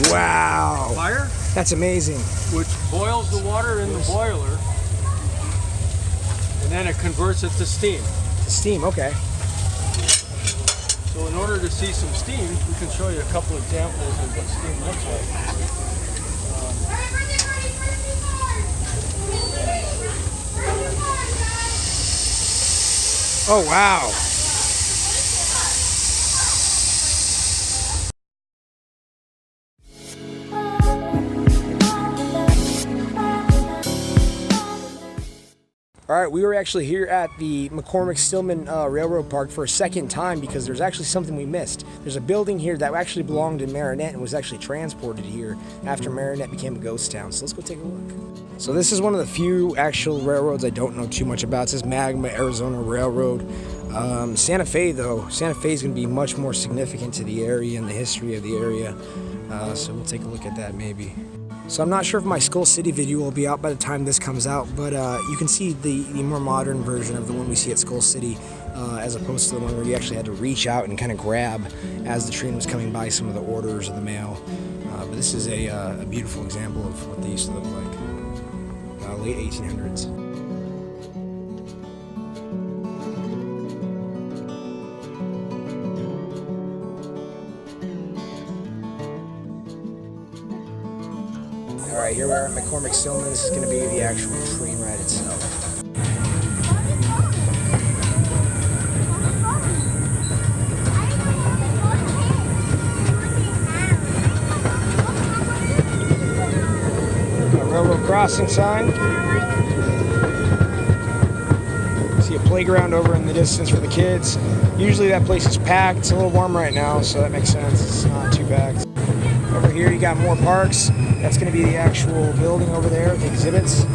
Wow. Fire. That's amazing. Which boils the water in the boiler, and then it converts it to steam. Steam, okay. So in order to see some steam, we can show you a couple examples of what steam looks like. Oh, wow. All right, we were actually here at the McCormick-Stillman Railroad Park for a second time because there's actually something we missed. There's a building here that actually belonged in Marinette and was actually transported here after Marinette became a ghost town. So let's go take a look. So this is one of the few actual railroads I don't know too much about. It says Magma Arizona Railroad. Santa Fe, though, Santa Fe is going to be much more significant to the area and the history of the area. So we'll take a look at that maybe. So I'm not sure if my Skull City video will be out by the time this comes out, but you can see the more modern version of the one we see at Skull City, as opposed to the one where you actually had to reach out and kind of grab as the train was coming by some of the orders of the mail. But this is a beautiful example of what they used to look like, late 1800s. Alright, here we are at McCormick-Stillman. This is going to be the actual train ride itself. A railroad crossing sign. See a playground over in the distance for the kids. Usually that place is packed. It's a little warm right now, so that makes sense. It's not too packed. Over here you got more parks. That's going to be the actual building over there, the exhibits.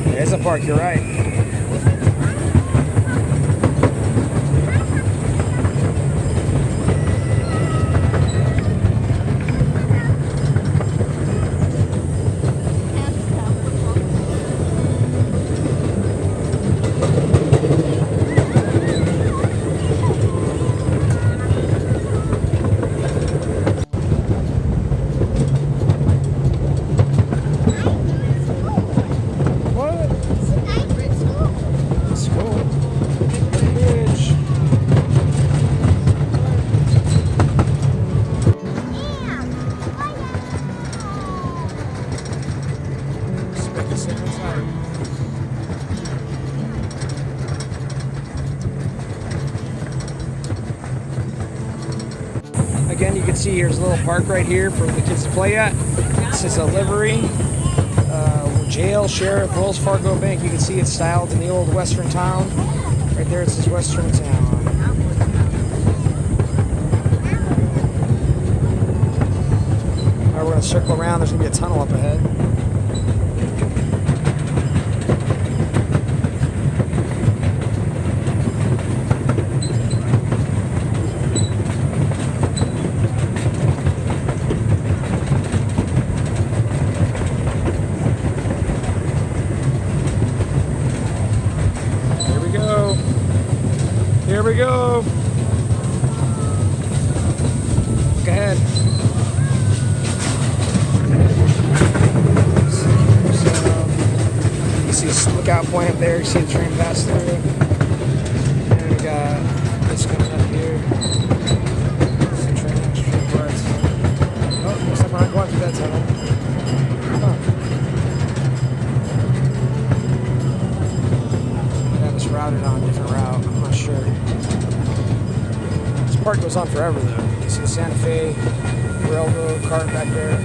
There's a park, you're right. Again, you can see here's a little park right here for the kids to play at. This is a livery, jail, sheriff, Wells Fargo Bank. You can see it's styled in the old western town. Right there it says western town. Alright, we're going to circle around. There's going to be a tunnel up ahead. Here we go. Look ahead. So, you see a lookout point up there. You see the train pass through. And we got this coming up here. Some train parts. Oh, looks like we're not going through that tunnel. Yeah, it's routed on a different route. I'm not sure. This park goes on forever though. You can see the Santa Fe Railroad cart back there.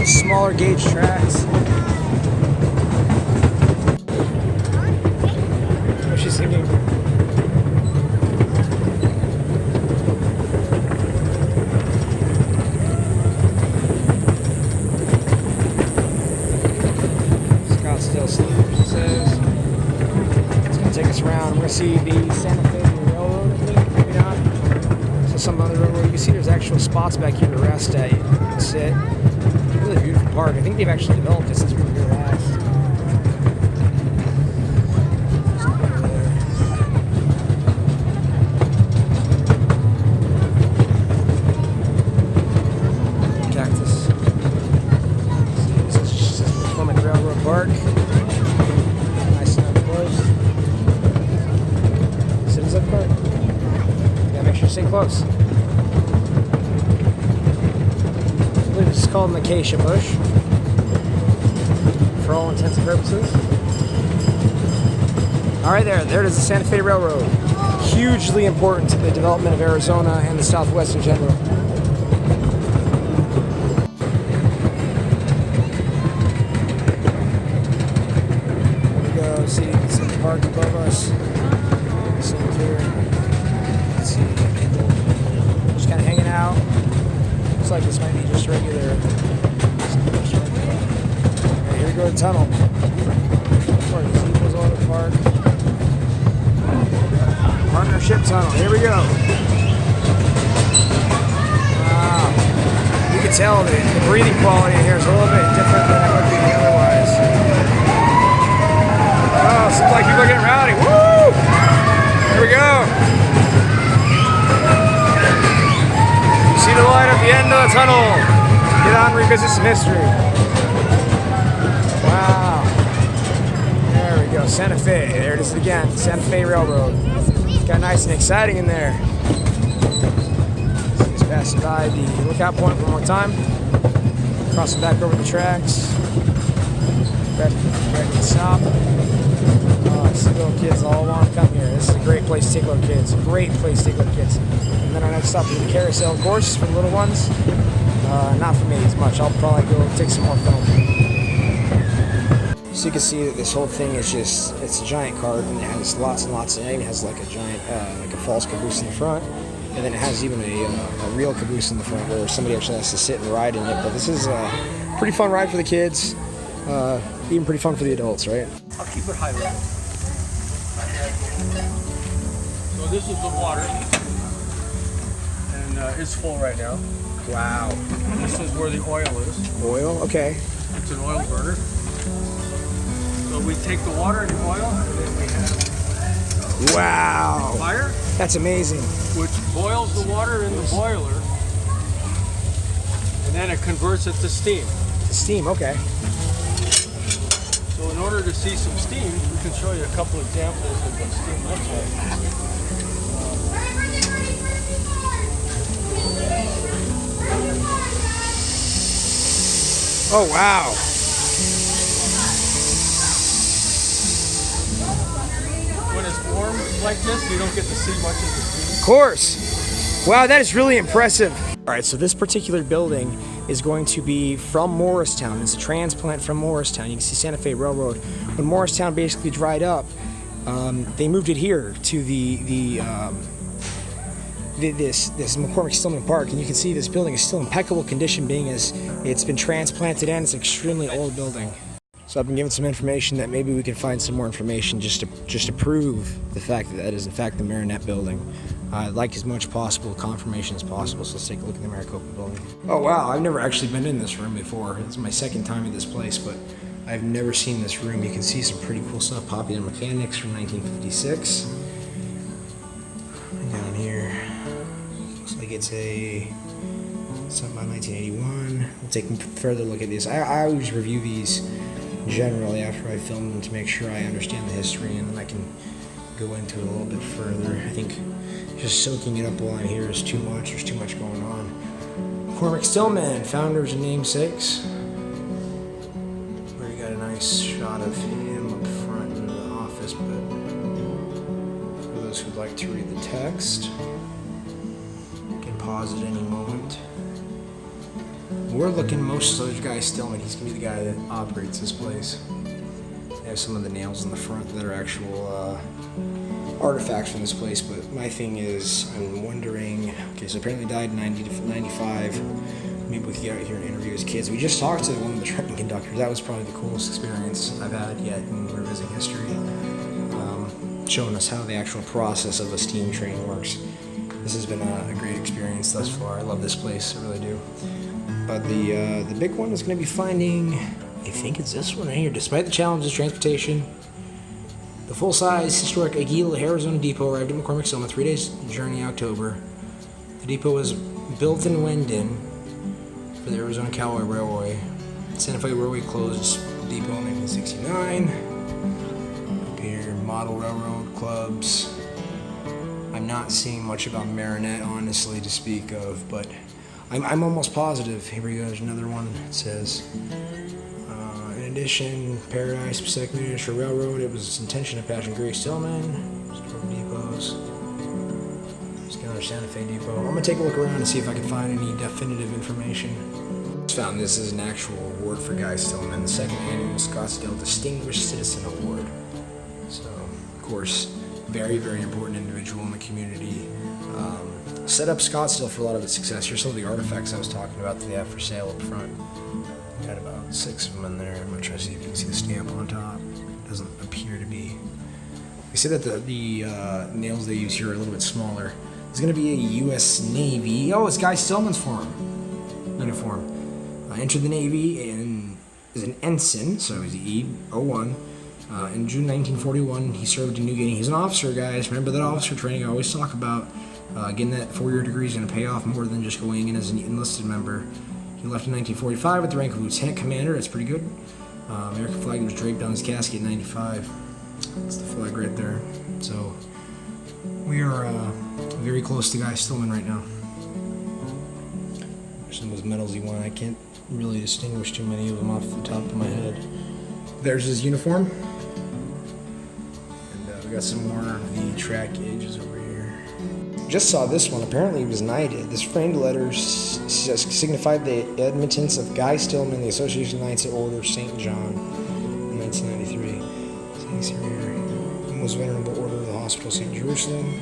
Smaller gauge tracks. What's she singing? railroad. You can see there's actual spots back here to rest at, you can sit. Really beautiful park. I think they've actually developed it since we were here last. Cactus. This is McCormick Railroad Park. Nice and up close. Citizens Park. Gotta make sure to stay close. I believe this is called an acacia bush, for all intents and purposes. All right, there it is, the Santa Fe Railroad. Hugely important to the development of Arizona and the Southwest in general. There we go, see the park above us. See it here. Let's see, just kind of hanging out. Looks like this might be just regular. Right, here we go to the tunnel. Gazebo's all over the park. Partnership tunnel. Here we go. Wow. You can tell the breathing quality in here is a little bit different than it would be otherwise. Oh, seems like people are getting rowdy. Woo! Here we go. See the light at the end of the tunnel. Get on, revisit some history. Wow. There we go, Santa Fe. There it is again, Santa Fe Railroad. It's got nice and exciting in there. See us passing by the lookout point one more time. Crossing back over the tracks. Ready to stop. Oh, I see little kids all want to come here. This is a great place to take little kids. Great place to take little kids. And then our next stop will be the carousel, of course, for the little ones. Not for me as much. I'll probably go take some more film. So you can see that this whole thing is just, it's a giant cart, and it has lots and lots, and it even has like a giant, like a false caboose in the front. And then it has even a real caboose in the front where somebody actually has to sit and ride in it. But this is a pretty fun ride for the kids. Even pretty fun for the adults, right? I'll keep it high level. So this is the water, and it's full right now. Wow. This is where the oil is. Oil? Okay. It's an oil burner. So we take the water and the oil, and then we have Wow. fire. That's amazing. Which boils the water in the boiler, and then it converts it to steam. Steam, okay. So in order to see some steam, we can show you a couple examples of what steam looks like. Oh, wow. When it's warm like this, you don't get to see much of the steam. Of course. Wow, that is really impressive. All right, so this particular building is going to be from Morristown. It's a transplant from Morristown. You can see Santa Fe Railroad. When Morristown basically dried up, they moved it here to this McCormick-Stillman Park, and you can see this building is still in impeccable condition, being as it's been transplanted and it's an extremely old building. So I've been given some information that maybe we can find some more information just to prove the fact that that is in fact the Marinette building. I'd like as much possible confirmation as possible, so let's take a look at the Maricopa building. Oh wow, I've never actually been in this room before. It's my second time at this place, but I've never seen this room. You can see some pretty cool stuff. Popular Mechanics from 1956. Down here, looks like it's something by 1981. We'll take a further look at this. I always review these generally after I film them to make sure I understand the history, and then I can go into it a little bit further. I think just soaking it up while I'm here is too much. There's too much going on. McCormick-Stillman, founders and namesakes. Already got a nice shot of him up front in the office, but for those who'd like to read the text, you can pause at any moment. We're looking most of those guys Stillman. He's gonna be the guy that operates this place. They have some of the nails in the front that are actual artifacts from this place, but my thing is, I'm wondering, okay, so apparently died in 90 to 95. Maybe we could get out here and interview his kids. We just talked to one of the train conductors. That was probably the coolest experience I've had yet in revisiting history. Showing us how the actual process of a steam train works. This has been a great experience thus far. I love this place, I really do. But the big one is going to be finding, I think it's this one right here. Despite the challenges of transportation, the full-size historic Aguila Arizona Depot arrived at McCormick-Stillman 3 days journey in October. The depot was built in Wendon for the Arizona Cowboy Railway. Santa Fe Railway closed the depot in 1969. Up here, model railroad clubs. I'm not seeing much about Marinette, honestly, to speak of, but I'm almost positive. Here we go, there's another one. It says, in addition, Paradise Pacific Miniature Railroad, it was its intention to patch in Gray Stillman. Store depots. Just another Santa Fe depot. I'm gonna take a look around and see if I can find any definitive information. Just found this is an actual award for Guy Stillman, the second annual Scottsdale Distinguished Citizen Award. So, of course, very, very important individual in the community. Set up Scottsdale for a lot of its success. Here's some of the artifacts I was talking about that they have for sale up front. Got about 6 of them in there. I'm going to try to see if you can see the stamp on top. It doesn't appear to be. They say that the nails they use here are a little bit smaller. There's going to be a U.S. Navy. Oh, it's Guy Stillman's uniform. Entered the Navy and is an ensign, so he's E-01. In June 1941, he served in New Guinea. He's an officer, guys. Remember that officer training I always talk about. Getting that 4-year degree is going to pay off more than just going in as an enlisted member. He left in 1945 with the rank of lieutenant commander. That's pretty good. American flag was draped on his casket in 95. That's the flag right there. So we are very close to Guy Stillman right now. Some of those medals he won, I can't really distinguish too many of them off the top of my head. There's his uniform. And we got some more of the track gauges over here. Just saw this one. Apparently he was knighted. This framed letter signified the admittance of Guy Stillman, the Association of Knights of Order St. John, in 1993. Thanks here. The Most Venerable Order of the Hospital St. Jerusalem.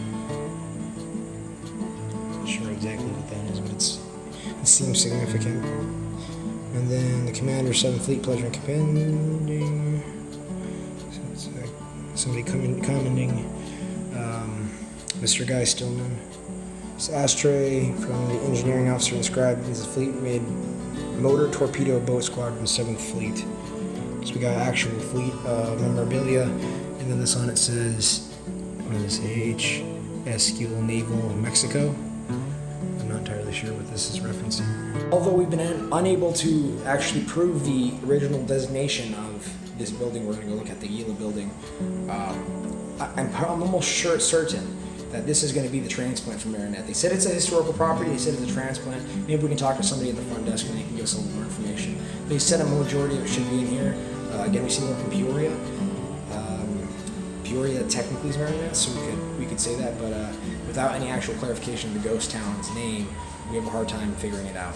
Not sure exactly what that is, but it seems significant. And then the Commander, 7th Fleet, pleasure in commending. So it's somebody commending Mr. Guy Stillman. This ashtray from the engineering officer inscribed as the fleet made motor torpedo boat squadron 7th Fleet. So we got actual fleet memorabilia, and then this on it says, what is this, HSQ Naval Mexico. I'm not entirely sure what this is referencing. Although we've been unable to actually prove the original designation of this building, we're going to go look at the Gila building. I'm almost certain that this is going to be the transplant from Marinette. They said it's a historical property, they said it's a transplant. Maybe we can talk to somebody at the front desk and they can give us a little more information. They said a majority of it should be in here. Again, we see one from Peoria. Peoria technically is Marinette, so we could say that, but without any actual clarification of the ghost town's name, we have a hard time figuring it out.